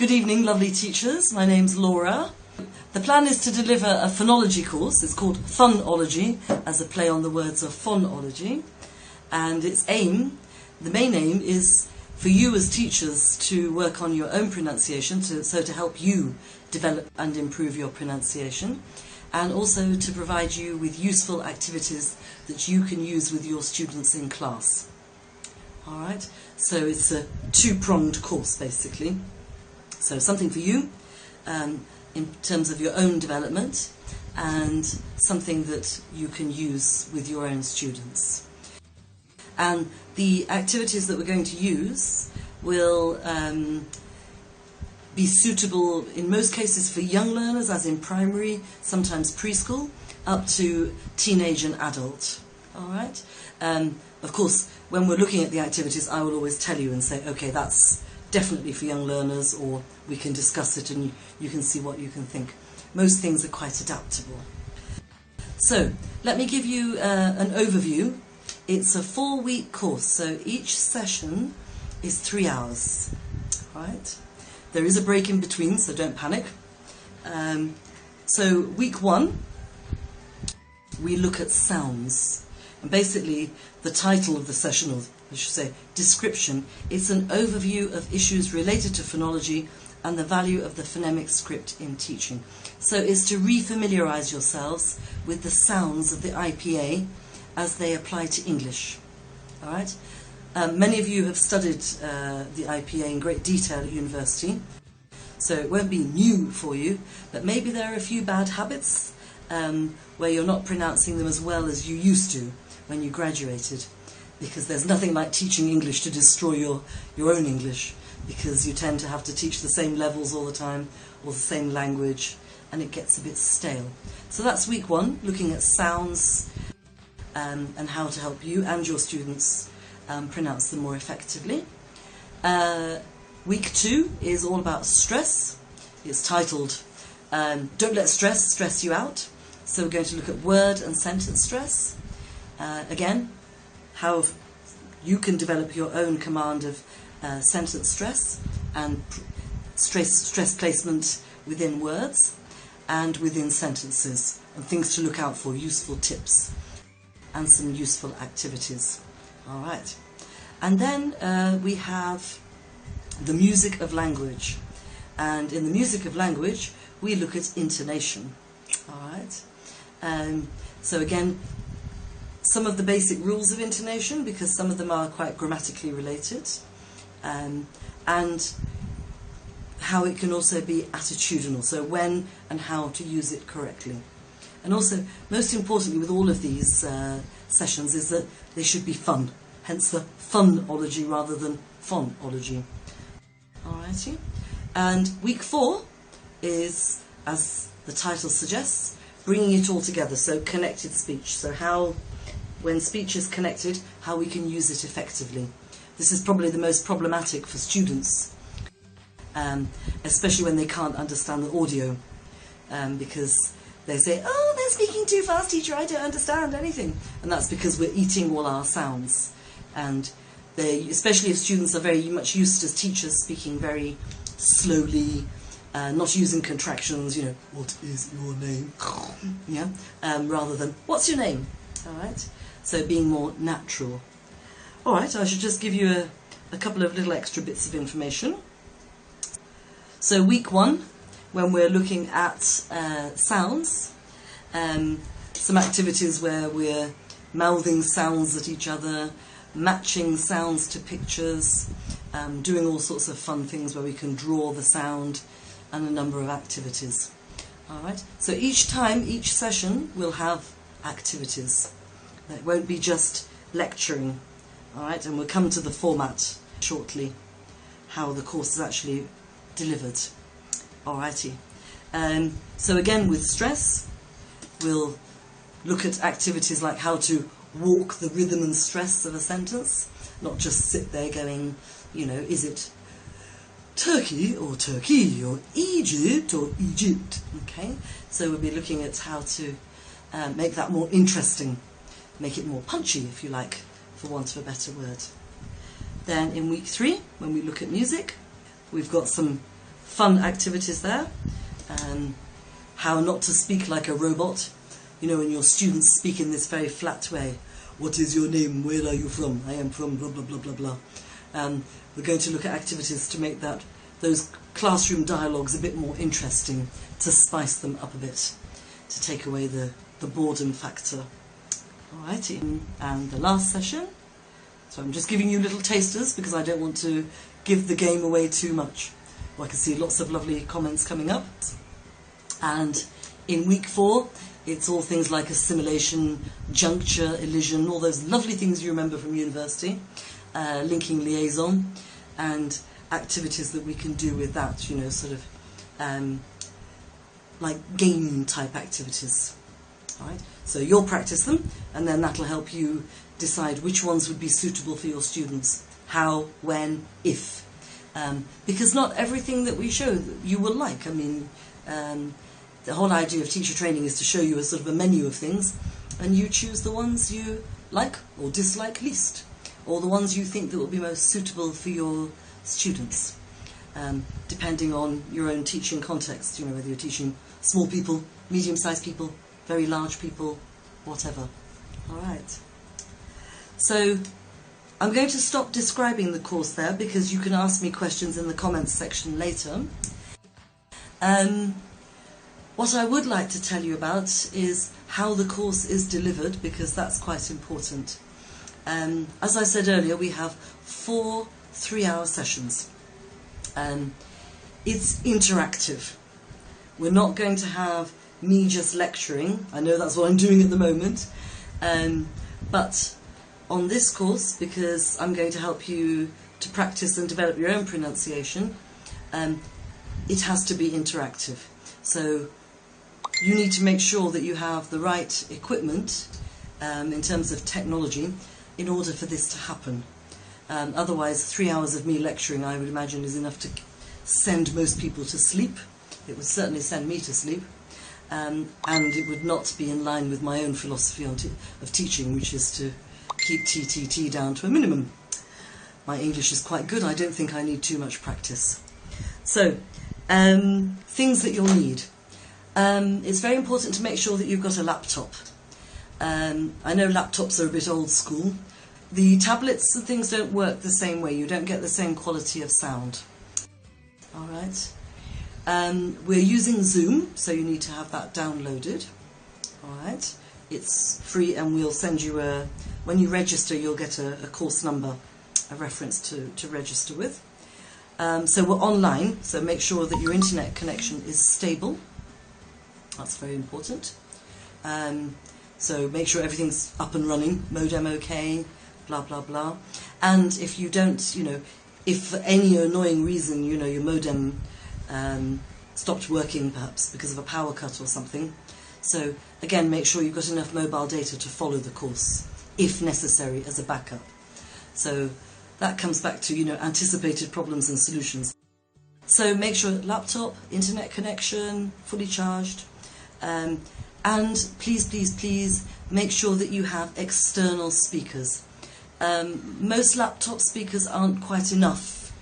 Good evening, lovely teachers. My name's Laura. The plan is to deliver a phonology course. It's called Phonology, as a play on the words of phonology. And its aim, the main aim, is for you as teachers to work on your own pronunciation, so to help you develop and improve your pronunciation, and also to provide you with useful activities that you can use with your students in class. All right, so it's a two-pronged course basically. So something for you in terms of your own development, and something that you can use with your own students. And the activities that we're going to use will be suitable in most cases for young learners, as in primary, sometimes preschool, up to teenage and adult. All right. Of course, when we're looking at the activities, I will always tell you and say, okay, that's definitely for young learners, or we can discuss it and you can see what you can think. Most things are quite adaptable. So let me give you an overview. It's a 4-week course, so each session is 3 hours. Right? There is a break in between, so don't panic. So week 1, we look at sounds. And basically, the title of the session, or I should say description, it's an overview of issues related to phonology and the value of the phonemic script in teaching. So it's to re-familiarise yourselves with the sounds of the IPA as they apply to English. All right? Many of you have studied the IPA in great detail at university, so it won't be new for you, but maybe there are a few bad habits where you're not pronouncing them as well as you used to when you graduated, because there's nothing like teaching English to destroy your own English, because you tend to have to teach the same levels all the time, or the same language, and it gets a bit stale. So that's week 1, looking at sounds and how to help you and your students pronounce them more effectively. Week 2 is all about stress. It's titled Don't Let Stress Stress You Out. So we're going to look at word and sentence stress. Again, how you can develop your own command of sentence stress and stress placement within words and within sentences, and things to look out for, useful tips and some useful activities. All right. And then we have the music of language. And in the music of language, we look at intonation. All right. So again, some of the basic rules of intonation, because some of them are quite grammatically related, and how it can also be attitudinal, so when and how to use it correctly. And also, most importantly with all of these sessions, is that they should be fun, hence the phonology rather than phonology. Alrighty. And week 4 is, as the title suggests, bringing it all together, so connected speech. So how, when speech is connected, how we can use it effectively. This is probably the most problematic for students, especially when they can't understand the audio, because they say, oh, they're speaking too fast, teacher, I don't understand anything. And that's because we're eating all our sounds. And they, especially if students are very much used as teachers speaking very slowly, not using contractions, you know, what is your name? Yeah, rather than, what's your name? All right, so being more natural. All right, I should just give you a couple of little extra bits of information. So week 1, when we're looking at sounds, some activities where we're mouthing sounds at each other, matching sounds to pictures, doing all sorts of fun things where we can draw the sound, and a number of activities. All right, so each time, each session will have activities. It won't be just lecturing. All right, and we'll come to the format shortly, how the course is actually delivered. Alrighty. So again, with stress, we'll look at activities like how to walk the rhythm and stress of a sentence, not just sit there going, you know, is it Turkey or Turkey, or Egypt or Egypt? Okay, so we'll be looking at how to make that more interesting, make it more punchy, if you like, for want of a better word. Then in week 3, when we look at music, we've got some fun activities there. How not to speak like a robot. You know, when your students speak in this very flat way. What is your name? Where are you from? I am from blah, blah, blah, blah, blah. We're going to look at activities to make those classroom dialogues a bit more interesting, to spice them up a bit, to take away the boredom factor. Alrighty, and the last session. So I'm just giving you little tasters because I don't want to give the game away too much. Well, I can see lots of lovely comments coming up. And in week 4, it's all things like assimilation, juncture, elision, all those lovely things you remember from university, linking liaison, and activities that we can do with that, you know, sort of like game type activities. All right? So you'll practice them, and then that'll help you decide which ones would be suitable for your students, how, when, if. Because not everything that we show you will like. I mean, the whole idea of teacher training is to show you a sort of a menu of things, and you choose the ones you like or dislike least, or the ones you think that will be most suitable for your students, depending on your own teaching context, you know, whether you're teaching small people, medium-sized people, very large people, whatever. All right. So I'm going to stop describing the course there because you can ask me questions in the comments section later. What I would like to tell you about is how the course is delivered, because that's quite important. As I said earlier, we have 4 3-hour sessions. It's interactive. We're not going to have me just lecturing. I know that's what I'm doing at the moment. But on this course, because I'm going to help you to practice and develop your own pronunciation, it has to be interactive. So you need to make sure that you have the right equipment in terms of technology in order for this to happen. Otherwise, 3 hours of me lecturing, I would imagine, is enough to send most people to sleep. It would certainly send me to sleep. And it would not be in line with my own philosophy of teaching, which is to keep TTT down to a minimum. My English is quite good. I don't think I need too much practice. So, things that you'll need. It's very important to make sure that you've got a laptop. I know laptops are a bit old school. The tablets and things don't work the same way. You don't get the same quality of sound. All right. We're using Zoom, so you need to have that downloaded. All right. It's free, and we'll send you when you register, you'll get a course number, a reference to register with. So we're online, so make sure that your internet connection is stable. That's very important. So make sure everything's up and running, modem okay, blah, blah, blah. And if you don't, you know, if for any annoying reason, you know, your modem stopped working, perhaps because of a power cut or something. So again, make sure you've got enough mobile data to follow the course, if necessary, as a backup. So that comes back to, you know, anticipated problems and solutions. So make sure laptop, internet connection, fully charged. And please, please, please make sure that you have external speakers. Most laptop speakers aren't quite enough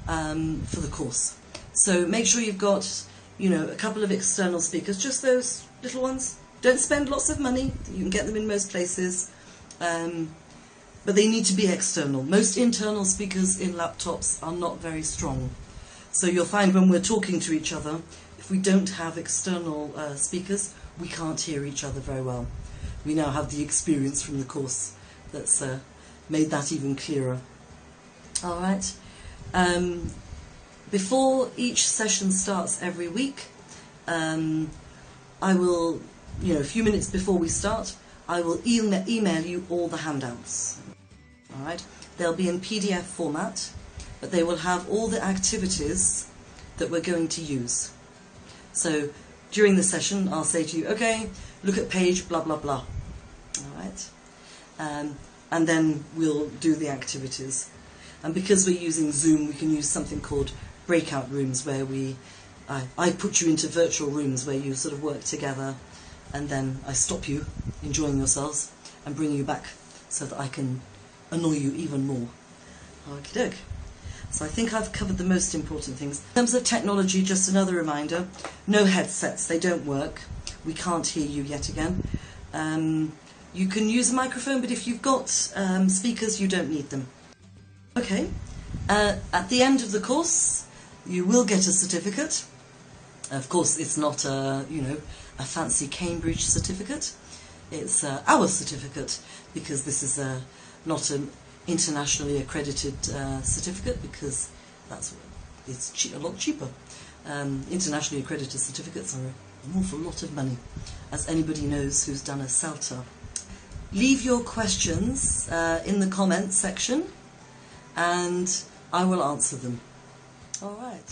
for the course. So make sure you've got, you know, a couple of external speakers, just those little ones. Don't spend lots of money. You can get them in most places. But they need to be external. Most internal speakers in laptops are not very strong. So you'll find when we're talking to each other, if we don't have external speakers, we can't hear each other very well. We now have the experience from the course that's made that even clearer. All right. Before each session starts every week, I will, you know, a few minutes before we start, I will email you all the handouts. All right. They'll be in PDF format, but they will have all the activities that we're going to use. So during the session, I'll say to you, okay, look at page blah, blah, blah. All right. And then we'll do the activities. And because we're using Zoom, we can use something called Breakout Rooms, where I put you into virtual rooms where you sort of work together, and then I stop you enjoying yourselves and bring you back so that I can annoy you even more. Okie doke. So I think I've covered the most important things. In terms of technology, just another reminder, no headsets, they don't work. We can't hear you yet again. You can use a microphone, but if you've got speakers, you don't need them. Okay, at the end of the course, you will get a certificate. Of course, it's not a fancy Cambridge certificate. It's our certificate, because this is not an internationally accredited certificate, because it's a lot cheaper. Internationally accredited certificates are an awful lot of money, as anybody knows who's done a CELTA. Leave your questions in the comments section, and I will answer them. All right.